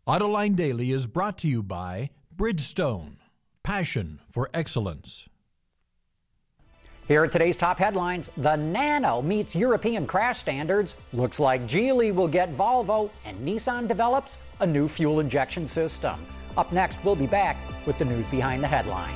Autoline Daily is brought to you by Bridgestone, passion for excellence. Here are today's top headlines. The Nano meets European crash standards. Looks like Geely will get Volvo, and Nissan develops a new fuel injection system. Up next, we'll be back with the news behind the headlines.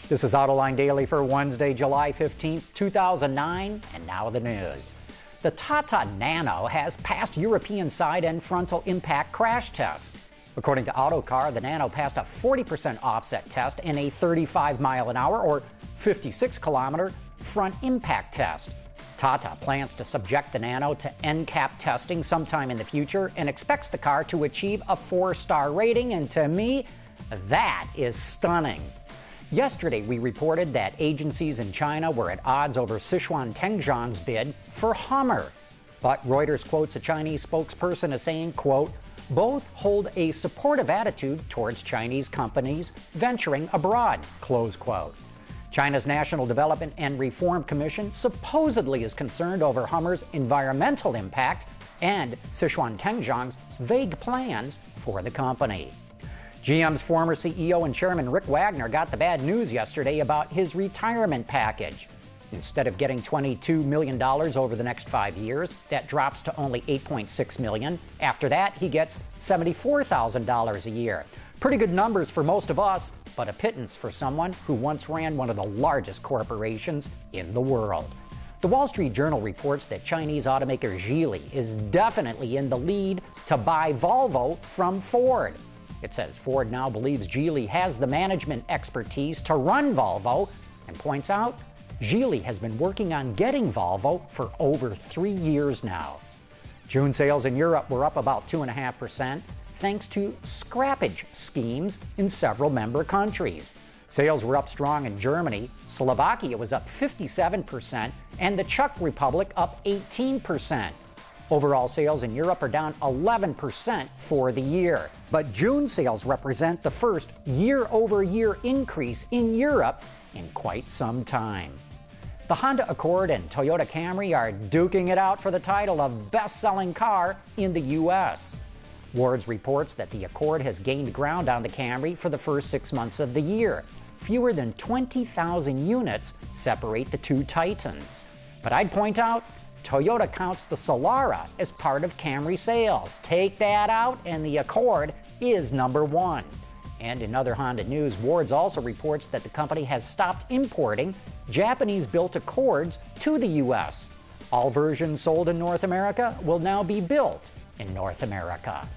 This is Autoline Daily for Wednesday, July 15, 2009, and now the news. The Tata Nano has passed European side and frontal impact crash tests. According to Autocar, the Nano passed a 40% offset test in a 35-mile-an-hour or 56-kilometer front impact test. Tata plans to subject the Nano to NCAP testing sometime in the future and expects the car to achieve a 4-star rating, and to me, that is stunning. Yesterday, we reported that agencies in China were at odds over Sichuan Tengzhong's bid for Hummer. But Reuters quotes a Chinese spokesperson as saying, quote, both hold a supportive attitude towards Chinese companies venturing abroad, close quote. China's National Development and Reform Commission supposedly is concerned over Hummer's environmental impact and Sichuan Tengzhong's vague plans for the company. GM's former CEO and chairman Rick Wagner got the bad news yesterday about his retirement package. Instead of getting $22 million over the next 5 years, that drops to only $8.6 million. After that, he gets $74,000 a year. Pretty good numbers for most of us, but a pittance for someone who once ran one of the largest corporations in the world. The Wall Street Journal reports that Chinese automaker Geely is definitely in the lead to buy Volvo from Ford. It says Ford now believes Geely has the management expertise to run Volvo and points out Geely has been working on getting Volvo for over 3 years now. June sales in Europe were up about 2.5% thanks to scrappage schemes in several member countries. Sales were up strong in Germany, Slovakia was up 57%, and the Czech Republic up 18%. Overall sales in Europe are down 11% for the year. But June sales represent the first year-over-year increase in Europe in quite some time. The Honda Accord and Toyota Camry are duking it out for the title of best-selling car in the U.S. Wards reports that the Accord has gained ground on the Camry for the first 6 months of the year. Fewer than 20,000 units separate the two titans. But I'd point out, Toyota counts the Solara as part of Camry sales. Take that out, and the Accord is number one. And in other Honda news, Wards also reports that the company has stopped importing Japanese-built Accords to the U.S. All versions sold in North America will now be built in North America.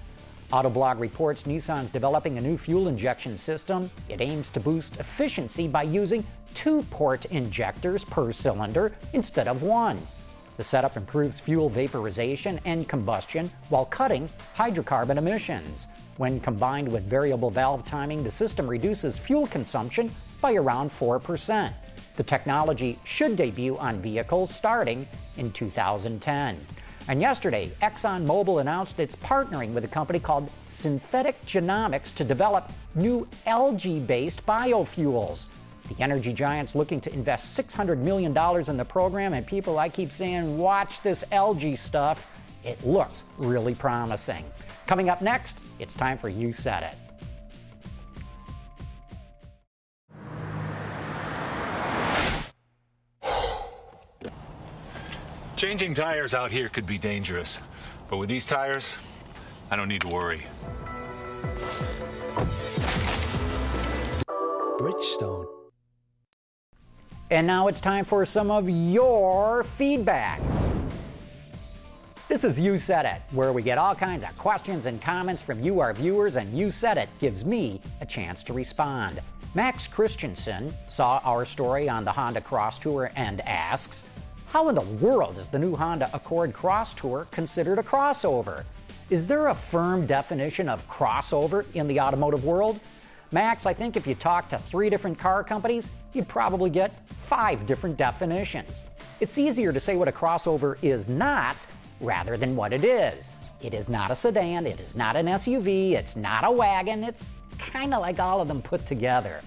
Autoblog reports Nissan's developing a new fuel injection system. It aims to boost efficiency by using 2 port injectors per cylinder instead of 1. The setup improves fuel vaporization and combustion while cutting hydrocarbon emissions. When combined with variable valve timing, the system reduces fuel consumption by around 4%. The technology should debut on vehicles starting in 2010. And yesterday, Exxon Mobil announced it's partnering with a company called Synthetic Genomics to develop new algae-based biofuels. The energy giant's looking to invest $600 million in the program, and people, I keep saying, watch this algae stuff. It looks really promising. Coming up next, it's time for You Said It. Changing tires out here could be dangerous, but with these tires, I don't need to worry. Bridgestone. And now it's time for some of your feedback. This is You Said It, where we get all kinds of questions and comments from you, our viewers, and You Said It gives me a chance to respond. Max Christensen saw our story on the Honda Cross Tour and asks, how in the world is the new Honda Accord Cross Tour considered a crossover? Is there a firm definition of crossover in the automotive world? Max, I think if you talk to 3 different car companies, you'd probably get 5 different definitions. It's easier to say what a crossover is not rather than what it is. It is not a sedan, it is not an SUV, it's not a wagon, it's kind of like all of them put together.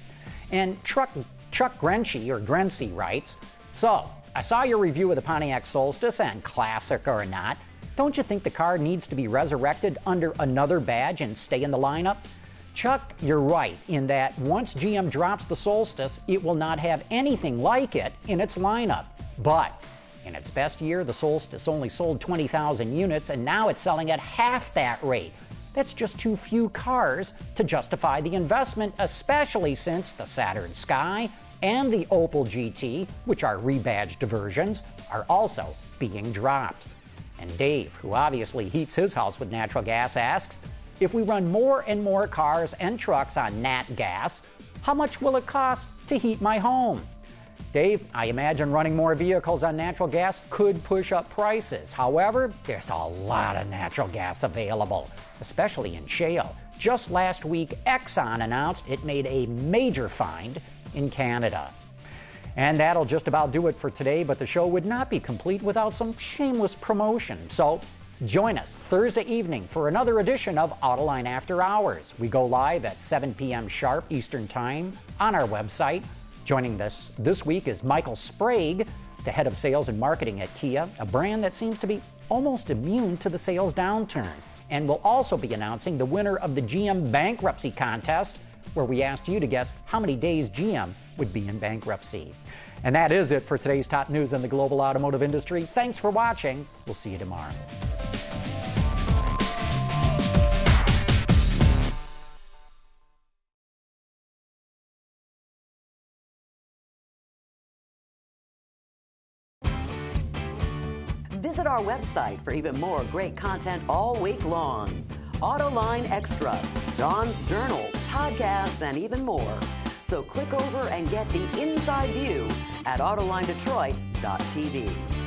And Chuck Grency writes, "So, I saw your review of the Pontiac Solstice, and classic or not, don't you think the car needs to be resurrected under another badge and stay in the lineup?" Chuck, you're right in that once GM drops the Solstice, it will not have anything like it in its lineup. But in its best year, the Solstice only sold 20,000 units, and now it's selling at half that rate. That's just too few cars to justify the investment, especially since the Saturn Sky and the Opel GT, which are rebadged versions, are also being dropped. And Dave, who obviously heats his house with natural gas, asks, if we run more and more cars and trucks on nat gas, how much will it cost to heat my home? Dave, I imagine running more vehicles on natural gas could push up prices. However, there's a lot of natural gas available, especially in shale. Just last week, Exxon announced it made a major find in Canada. And that'll just about do it for today, but the show would not be complete without some shameless promotion. So join us Thursday evening for another edition of Autoline After Hours. We go live at 7 p.m. sharp Eastern Time on our website. Joining this week is Michael Sprague, the head of sales and marketing at Kia, a brand that seems to be almost immune to the sales downturn. And we'll also be announcing the winner of the GM bankruptcy contest, where we asked you to guess how many days GM would be in bankruptcy. And that is it for today's top news in the global automotive industry. Thanks for watching. We'll see you tomorrow. Visit our website for even more great content all week long. Autoline Extra, Dawn's Journal, podcasts, and even more. So click over and get the inside view at AutolineDetroit.tv.